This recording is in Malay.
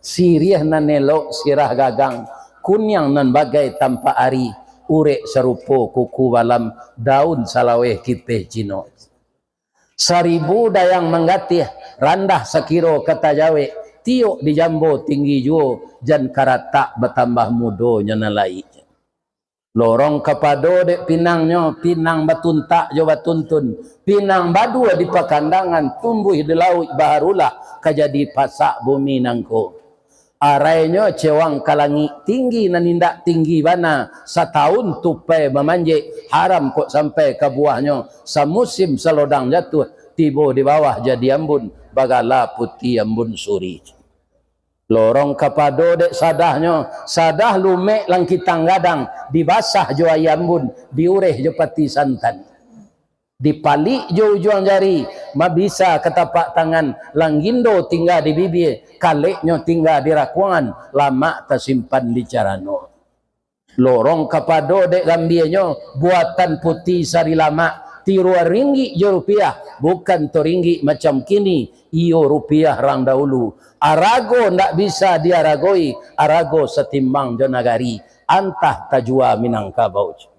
Sirih nan elok sirah gagang, kunyang nan bagai tanpa ari, urek serupo kuku balam, daun salaweh kiteh cino. Seribu dayang menggatih, randah sekiro kata jawe, tiuk di jambo tinggi juo, jan karatak bertambah mudonya nalai. Lorong kapado dek pinangnya, pinang batuntak jo batuntun, pinang badua di pakandangan, tumbuh di laut baharulah, kajadi pasak bumi nangko. Arainya cewang kalangi tinggi nanindak tinggi bana, setahun tupai memanjik, haram kok sampai ke buahnya, semusim selodang jatuh, tibo di bawah jadi ambun, bagala putih ambun suri. Lorong kapado dek sadahnya, sadah lumek lang kitang gadang, dibasah jo ayambun, diureh jo pati santan. Dipalik jo ujung jari, mabisa ketapak tangan, langgindo tinggal di bibir, kaleknya tinggal di rakuangan, lama tersimpan di carano. Lorong kapado dek gambirnya, buatan putih sari lama, tiruan ringgi jo rupiah, bukan to ringgi macam kini, iyo rupiah rang dahulu. Arago ndak bisa diaragoi, arago setimbang jo nagari, antah tajua Minangkabau.